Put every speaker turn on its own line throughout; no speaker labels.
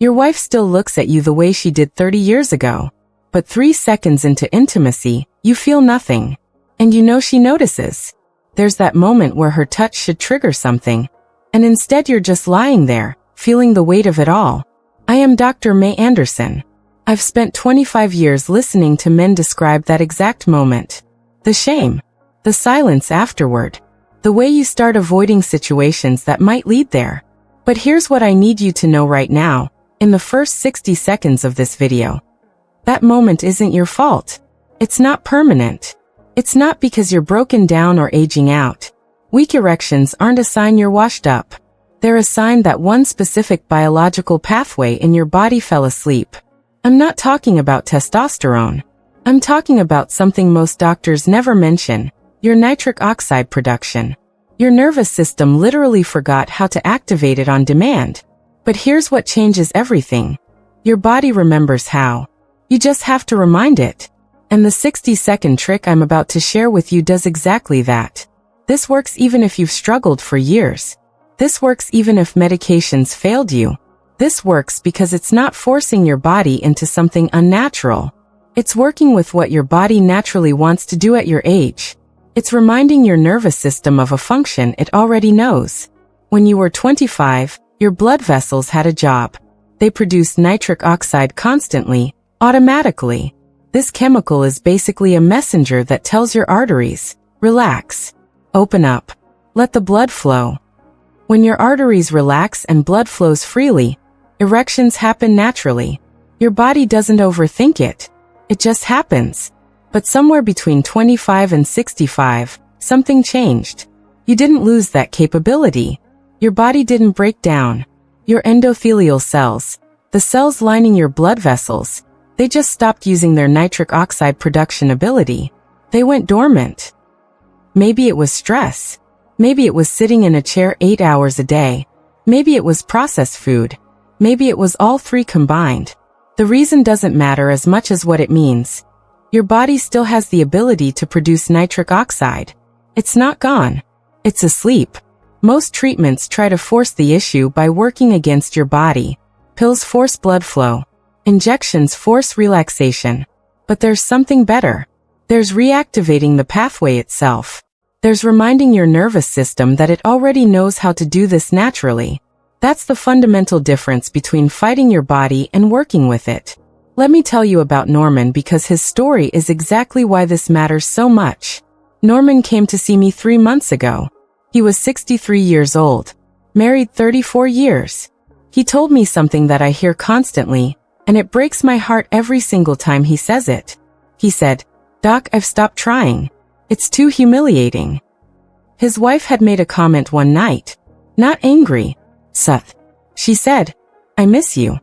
Your wife still looks at you the way she did 30 years ago. But 3 seconds into intimacy, you feel nothing. And you know she notices. There's that moment where her touch should trigger something. And instead you're just lying there, feeling the weight of it all. I am Dr. Mei Anderson. I've spent 25 years listening to men describe that exact moment. The shame. The silence afterward. The way you start avoiding situations that might lead there. But here's what I need you to know right now, in the first 60 seconds of this video. That moment isn't your fault. It's not permanent. It's not because you're broken down or aging out. Weak erections aren't a sign you're washed up. They're a sign that one specific biological pathway in your body fell asleep. I'm not talking about testosterone. I'm talking about something most doctors never mention, your nitric oxide production. Your nervous system literally forgot how to activate it on demand. But here's what changes everything. Your body remembers how. You just have to remind it. And the 60-second trick I'm about to share with you does exactly that. This works even if you've struggled for years. This works even if medications failed you. This works because it's not forcing your body into something unnatural. It's working with what your body naturally wants to do at your age. It's reminding your nervous system of a function it already knows. When you were 25, your blood vessels had a job. They produced nitric oxide constantly, automatically. This chemical is basically a messenger that tells your arteries, relax, open up, let the blood flow. When your arteries relax and blood flows freely, erections happen naturally. Your body doesn't overthink it. It just happens. But somewhere between 25 and 65, something changed. You didn't lose that capability. Your body didn't break down. Your endothelial cells, the cells lining your blood vessels, they just stopped using their nitric oxide production ability. They went dormant. Maybe it was stress. Maybe it was sitting in a chair 8 hours a day. Maybe it was processed food. Maybe it was all three combined. The reason doesn't matter as much as what it means. Your body still has the ability to produce nitric oxide. It's not gone. It's asleep. Most treatments try to force the issue by working against your body. Pills force blood flow. Injections force relaxation. But there's something better. There's reactivating the pathway itself. There's reminding your nervous system that it already knows how to do this naturally. That's the fundamental difference between fighting your body and working with it. Let me tell you about Norman because his story is exactly why this matters so much. Norman came to see me 3 months ago. He was 63 years old, married 34 years. He told me something that I hear constantly, and it breaks my heart every single time he says it. He said, "Doc, I've stopped trying. It's too humiliating." His wife had made a comment one night. Not angry. "Seth," she said, "I miss you."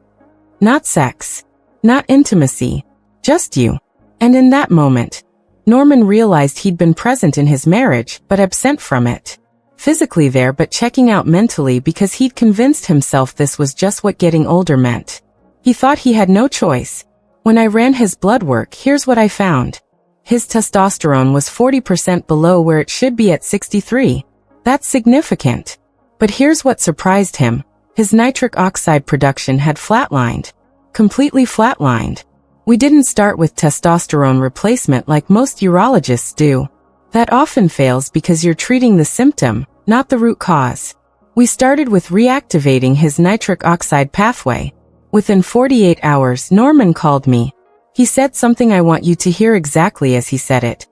Not sex. Not intimacy. Just you. And in that moment, Norman realized he'd been present in his marriage but absent from it. Physically there but checking out mentally because he'd convinced himself this was just what getting older meant. He thought he had no choice. When I ran his blood work, here's what I found. His testosterone was 40% below where it should be at 63. That's significant. But here's what surprised him. His nitric oxide production had flatlined. Completely flatlined. We didn't start with testosterone replacement like most urologists do. That often fails because you're treating the symptom, not the root cause. We started with reactivating his nitric oxide pathway. Within 48 hours, Norman called me. He said something I want you to hear exactly as he said it.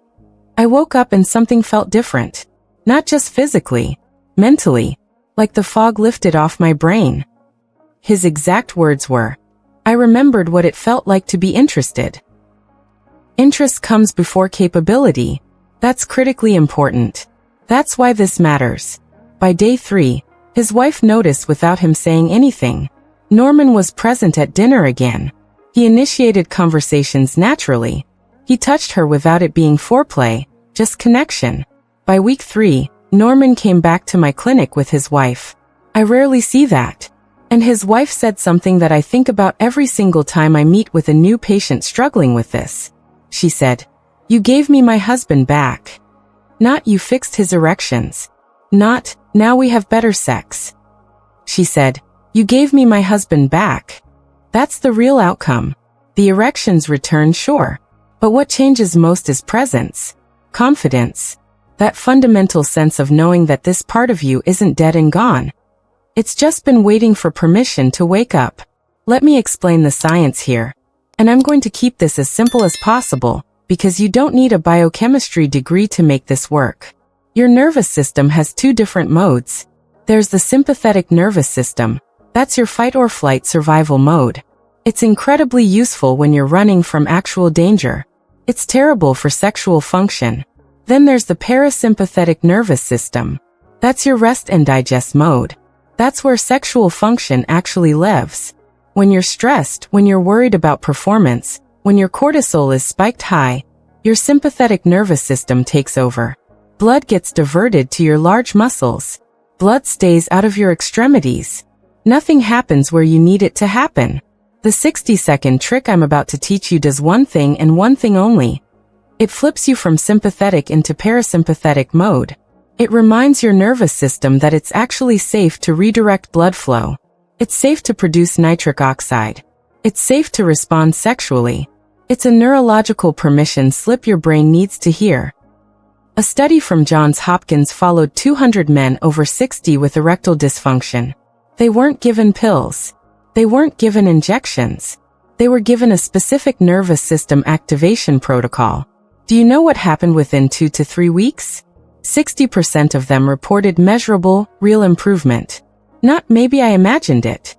I woke up and something felt different. Not just physically, mentally, like the fog lifted off my brain. His exact words were, I remembered what it felt like to be interested. Interest comes before capability. That's critically important. That's why this matters. By day 3, his wife noticed without him saying anything. Norman was present at dinner again. He initiated conversations naturally. He touched her without it being foreplay, just connection. By week 3, Norman came back to my clinic with his wife. I rarely see that. And his wife said something that I think about every single time I meet with a new patient struggling with this. She said, "You gave me my husband back." Not "you fixed his erections." Not "now we have better sex." She said, "You gave me my husband back." That's the real outcome. The erections return, sure. But what changes most is presence, confidence, that fundamental sense of knowing that this part of you isn't dead and gone. It's just been waiting for permission to wake up. Let me explain the science here. And I'm going to keep this as simple as possible, because you don't need a biochemistry degree to make this work. Your nervous system has two different modes. There's the sympathetic nervous system. That's your fight or flight survival mode. It's incredibly useful when you're running from actual danger. It's terrible for sexual function. Then there's the parasympathetic nervous system. That's your rest and digest mode. That's where sexual function actually lives. When you're stressed, when you're worried about performance, when your cortisol is spiked high, your sympathetic nervous system takes over. Blood gets diverted to your large muscles. Blood stays out of your extremities. Nothing happens where you need it to happen. The 60-second trick I'm about to teach you does one thing and one thing only. It flips you from sympathetic into parasympathetic mode. It reminds your nervous system that it's actually safe to redirect blood flow. It's safe to produce nitric oxide. It's safe to respond sexually. It's a neurological permission slip your brain needs to hear. A study from Johns Hopkins followed 200 men over 60 with erectile dysfunction. They weren't given pills. They weren't given injections. They were given a specific nervous system activation protocol. Do you know what happened within 2 to 3 weeks? 60% of them reported measurable, real improvement. Not maybe I imagined it.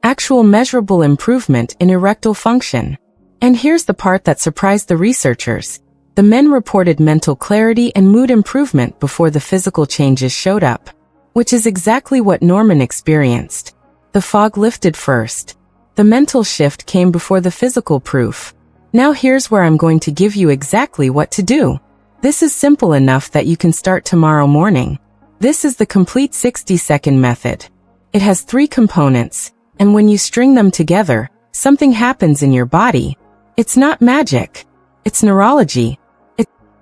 Actual measurable improvement in erectile function. And here's the part that surprised the researchers. The men reported mental clarity and mood improvement before the physical changes showed up. Which is exactly what Norman experienced. The fog lifted first. The mental shift came before the physical proof. Now here's where I'm going to give you exactly what to do. This is simple enough that you can start tomorrow morning. This is the complete 60-second method. It has 3 components, and when you string them together, something happens in your body. It's not magic. It's neurology.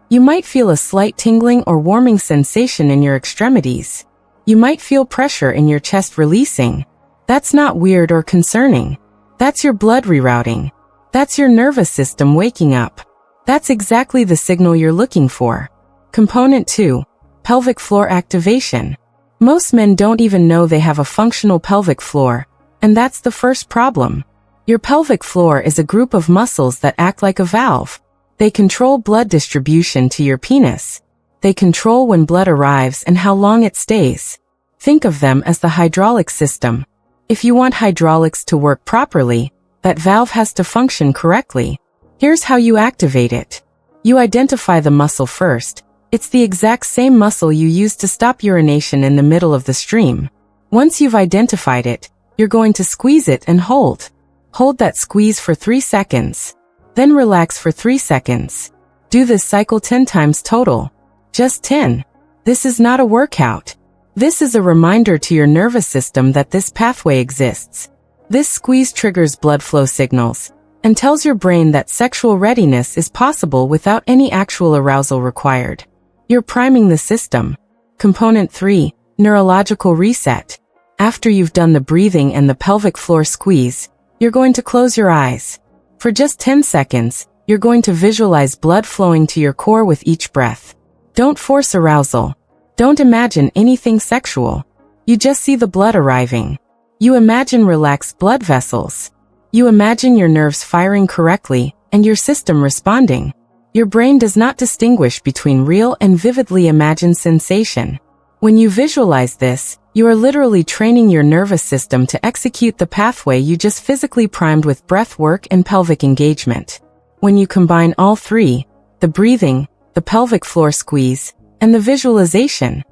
You might feel a slight tingling or warming sensation in your extremities. You might feel pressure in your chest releasing. That's not weird or concerning. That's your blood rerouting. That's your nervous system waking up. That's exactly the signal you're looking for. Component 2. Pelvic floor activation. Most men don't even know they have a functional pelvic floor, and that's the first problem. Your pelvic floor is a group of muscles that act like a valve. They control blood distribution to your penis. They control when blood arrives and how long it stays. Think of them as the hydraulic system. If you want hydraulics to work properly, that valve has to function correctly. Here's how you activate it. You identify the muscle first. It's the exact same muscle you use to stop urination in the middle of the stream. Once you've identified it, you're going to squeeze it and hold. Hold that squeeze for 3 seconds. Then relax for 3 seconds. Do this cycle 10 times total. Just 10. This is not a workout. This is a reminder to your nervous system that this pathway exists. This squeeze triggers blood flow signals and tells your brain that sexual readiness is possible without any actual arousal required. You're priming the system. Component 3. Neurological reset. After you've done the breathing and the pelvic floor squeeze, you're going to close your eyes. For just 10 seconds, you're going to visualize blood flowing to your core with each breath. Don't force arousal. Don't imagine anything sexual. You just see the blood arriving. You imagine relaxed blood vessels. You imagine your nerves firing correctly and your system responding. Your brain does not distinguish between real and vividly imagined sensation. When you visualize this, you are literally training your nervous system to execute the pathway you just physically primed with breath work and pelvic engagement. When you combine all 3, the breathing, the pelvic floor squeeze, and the visualization,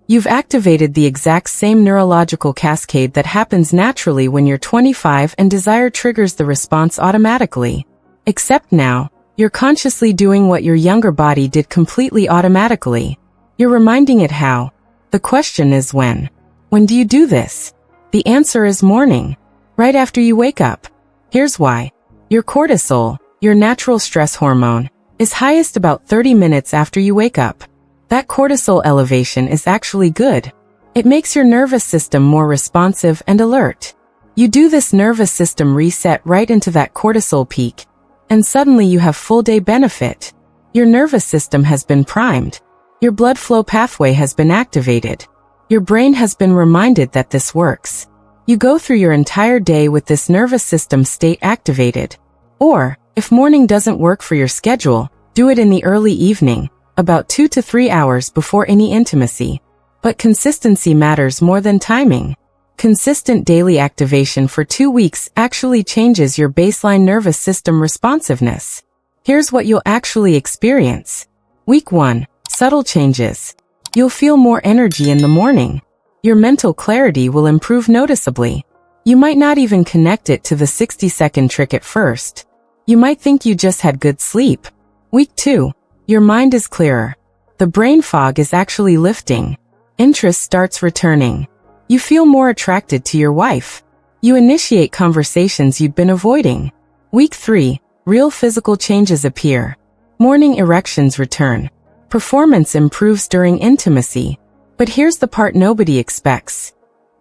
you've activated the exact same neurological cascade that happens naturally when you're 25 and desire triggers the response automatically. Except now, you're consciously doing what your younger body did completely automatically. You're reminding it how. The question is when. When do you do this? The answer is morning. Right after you wake up. Here's why. Your cortisol, your natural stress hormone, is highest about 30 minutes after you wake up. That cortisol elevation is actually good. It makes your nervous system more responsive and alert. You do this nervous system reset right into that cortisol peak, and suddenly you have full day benefit. Your nervous system has been primed. Your blood flow pathway has been activated. Your brain has been reminded that this works. You go through your entire day with this nervous system state activated. Or, if morning doesn't work for your schedule, do it in the early evening, about 2 to 3 hours before any intimacy. But consistency matters more than timing. Consistent daily activation for 2 weeks actually changes your baseline nervous system responsiveness. Here's what you'll actually experience. Week 1. Subtle changes. You'll feel more energy in the morning. Your mental clarity will improve noticeably. You might not even connect it to the 60-second trick at first. You might think you just had good sleep. Week 2. Your mind is clearer. The brain fog is actually lifting. Interest starts returning. You feel more attracted to your wife. You initiate conversations you'd been avoiding. Week 3. Real physical changes appear. Morning erections return. Performance improves during intimacy. But here's the part nobody expects.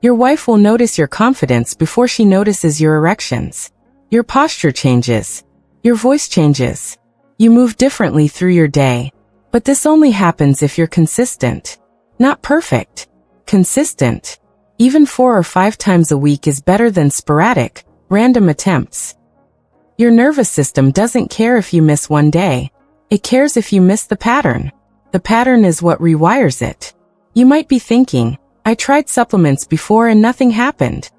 Your wife will notice your confidence before she notices your erections. Your posture changes. Your voice changes. You move differently through your day. But this only happens if you're consistent. Not perfect. Consistent. Even 4 or 5 times a week is better than sporadic, random attempts. Your nervous system doesn't care if you miss one day. It cares if you miss the pattern. The pattern is what rewires it. You might be thinking, I tried supplements before and nothing happened.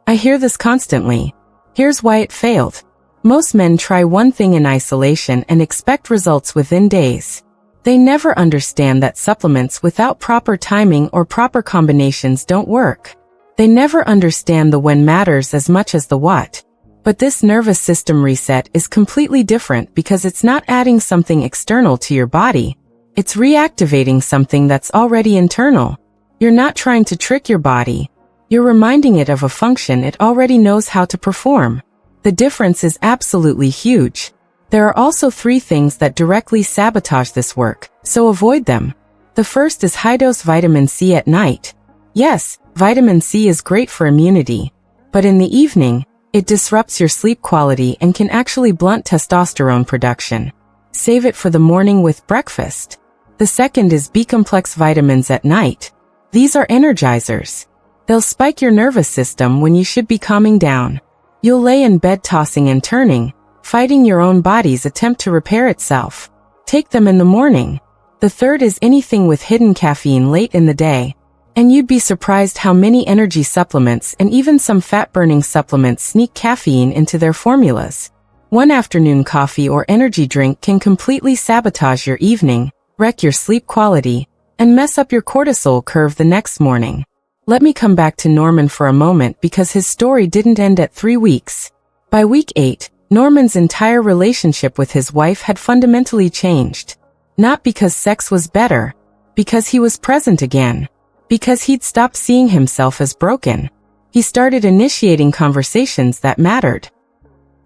I hear this constantly. Here's why it failed. Most men try one thing in isolation and expect results within days. They never understand that supplements without proper timing or proper combinations don't work. They never understand the when matters as much as the what. But this nervous system reset is completely different because it's not adding something external to your body. It's reactivating something that's already internal. You're not trying to trick your body. You're reminding it of a function it already knows how to perform. The difference is absolutely huge. There are also 3 things that directly sabotage this work, so avoid them. The first is high-dose vitamin C at night. Yes, vitamin C is great for immunity. But in the evening, it disrupts your sleep quality and can actually blunt testosterone production. Save it for the morning with breakfast. The second is B-complex vitamins at night. These are energizers. They'll spike your nervous system when you should be calming down. You'll lay in bed tossing and turning, fighting your own body's attempt to repair itself. Take them in the morning. The third is anything with hidden caffeine late in the day. And you'd be surprised how many energy supplements and even some fat-burning supplements sneak caffeine into their formulas. One afternoon coffee or energy drink can completely sabotage your evening, wreck your sleep quality, and mess up your cortisol curve the next morning. Let me come back to Norman for a moment because his story didn't end at 3 weeks. By week 8, Norman's entire relationship with his wife had fundamentally changed. Not because sex was better, because he was present again. Because he'd stopped seeing himself as broken. He started initiating conversations that mattered.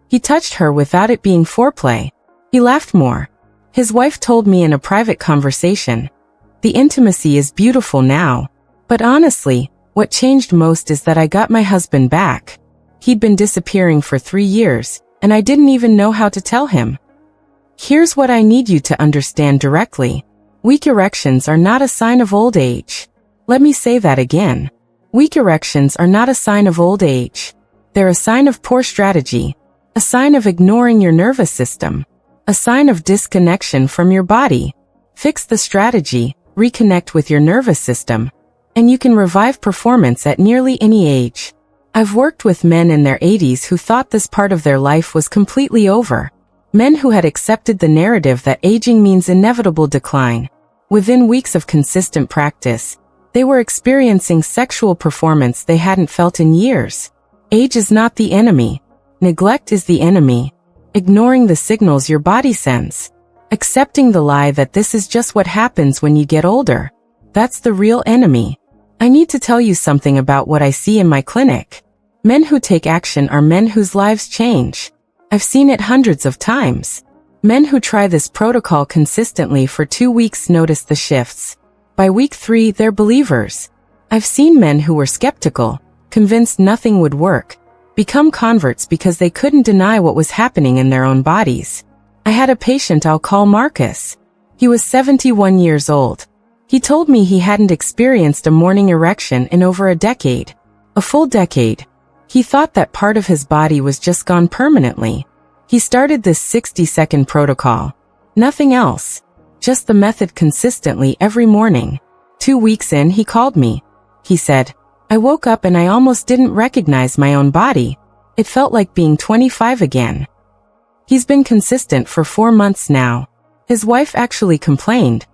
He touched her without it being foreplay. He laughed more. His wife told me in a private conversation, "The intimacy is beautiful now. But honestly, what changed most is that I got my husband back. He'd been disappearing for 3 years, and I didn't even know how to tell him." Here's what I need you to understand directly. Weak erections are not a sign of old age. Let me say that again. Weak erections are not a sign of old age. They're a sign of poor strategy, a sign of ignoring your nervous system, a sign of disconnection from your body. Fix the strategy, reconnect with your nervous system, and you can revive performance at nearly any age. I've worked with men in their 80s who thought this part of their life was completely over. Men who had accepted the narrative that aging means inevitable decline. Within weeks of consistent practice, they were experiencing sexual performance they hadn't felt in years. Age is not the enemy. Neglect is the enemy. Ignoring the signals your body sends. Accepting the lie that this is just what happens when you get older. That's the real enemy. I need to tell you something about what I see in my clinic. Men who take action are men whose lives change. I've seen it hundreds of times. Men who try this protocol consistently for 2 weeks notice the shifts. By week 3, they're believers. I've seen men who were skeptical, convinced nothing would work, become converts because they couldn't deny what was happening in their own bodies. I had a patient I'll call Marcus. He was 71 years old. He told me he hadn't experienced a morning erection in over a decade. A full decade. He thought that part of his body was just gone permanently. He started this 60-second protocol. Nothing else. Just the method consistently every morning. 2 weeks in, he called me. He said, "I woke up and I almost didn't recognize my own body. It felt like being 25 again." He's been consistent for 4 months now. His wife actually complained.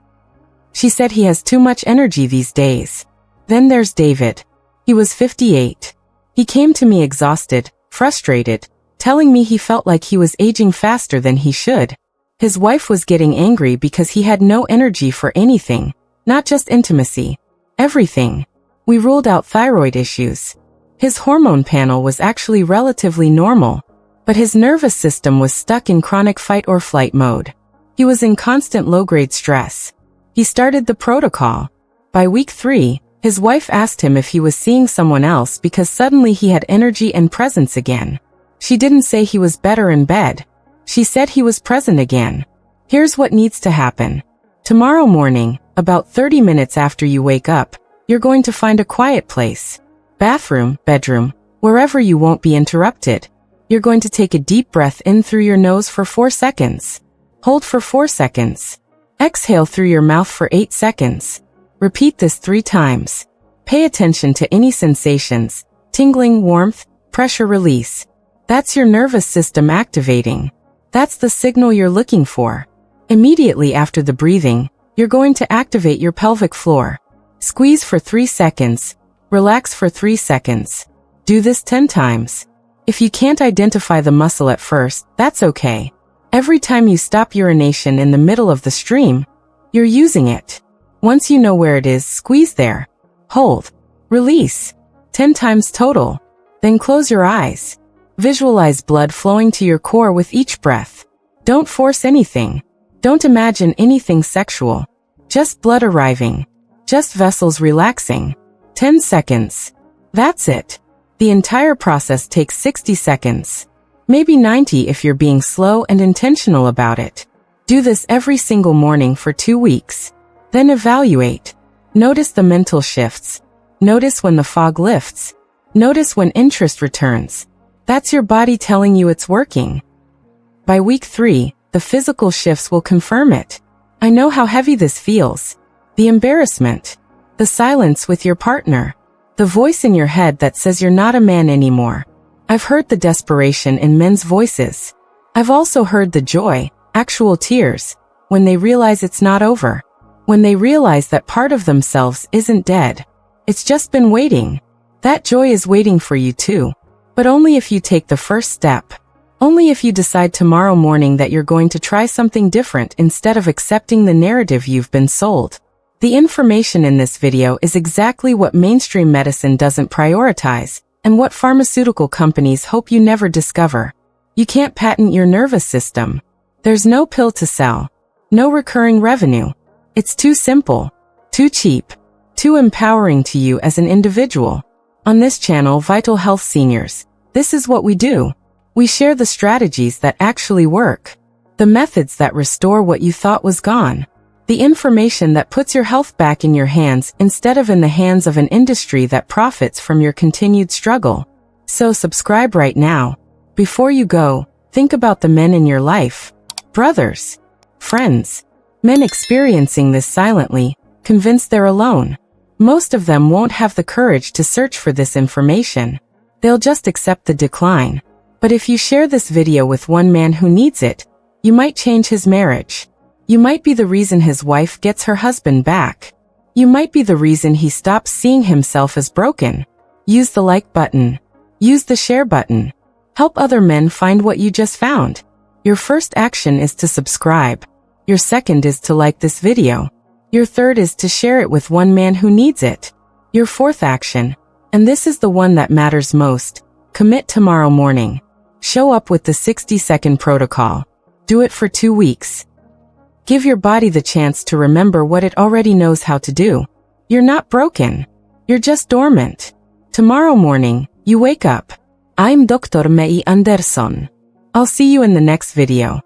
She said he has too much energy these days. Then there's David. He was 58. He came to me exhausted, frustrated, telling me he felt like he was aging faster than he should. His wife was getting angry because he had no energy for anything, not just intimacy. Everything. We ruled out thyroid issues. His hormone panel was actually relatively normal, but his nervous system was stuck in chronic fight or flight mode. He was in constant low-grade stress. He started the protocol. By week 3, his wife asked him if he was seeing someone else because suddenly he had energy and presence again. She didn't say he was better in bed. She said he was present again. Here's what needs to happen. Tomorrow morning, about 30 minutes after you wake up, you're going to find a quiet place. Bathroom, bedroom, wherever you won't be interrupted. You're going to take a deep breath in through your nose for 4 seconds. Hold for 4 seconds. Exhale through your mouth for 8 seconds. Repeat this 3 times. Pay attention to any sensations, tingling, warmth, pressure release. That's your nervous system activating. That's the signal you're looking for. Immediately after the breathing, you're going to activate your pelvic floor. Squeeze for 3 seconds. Relax for 3 seconds. Do this 10 times. If you can't identify the muscle at first, that's okay. Every time you stop urination in the middle of the stream, you're using it. Once you know where it is, squeeze there. Hold. Release. 10 times total. Then close your eyes. Visualize blood flowing to your core with each breath. Don't force anything. Don't imagine anything sexual. Just blood arriving. Just vessels relaxing. 10 seconds. That's it. The entire process takes 60 seconds. Maybe 90 if you're being slow and intentional about it. Do this every single morning for 2 weeks. Then evaluate. Notice the mental shifts. Notice when the fog lifts. Notice when interest returns. That's your body telling you it's working. By week 3, the physical shifts will confirm it. I know how heavy this feels. The embarrassment. The silence with your partner. The voice in your head that says you're not a man anymore. I've heard the desperation in men's voices. I've also heard the joy, actual tears, when they realize it's not over. When they realize that part of themselves isn't dead. It's just been waiting. That joy is waiting for you too. But only if you take the first step. Only if you decide tomorrow morning that you're going to try something different instead of accepting the narrative you've been sold. The information in this video is exactly what mainstream medicine doesn't prioritize, and what pharmaceutical companies hope you never discover. You can't patent your nervous system. There's no pill to sell. No recurring revenue. It's too simple. Too cheap. Too empowering to you as an individual. On this channel, Vital Health Seniors, this is what we do. We share the strategies that actually work. The methods that restore what you thought was gone. The information that puts your health back in your hands instead of in the hands of an industry that profits from your continued struggle. So subscribe right now. Before you go, think about the men in your life. Brothers. Friends. Men experiencing this silently, convinced they're alone. Most of them won't have the courage to search for this information. They'll just accept the decline. But if you share this video with one man who needs it, you might change his marriage. You might be the reason his wife gets her husband back. You might be the reason he stops seeing himself as broken. Use the like button. Use the share button. Help other men find what you just found. Your first action is to subscribe. Your second is to like this video. Your third is to share it with one man who needs it. Your fourth action, and this is the one that matters most, commit tomorrow morning. Show up with the 60-second protocol. Do it for 2 weeks. Give your body the chance to remember what it already knows how to do. You're not broken. You're just dormant. Tomorrow morning, you wake up. I'm Dr. Mei Anderson. I'll see you in the next video.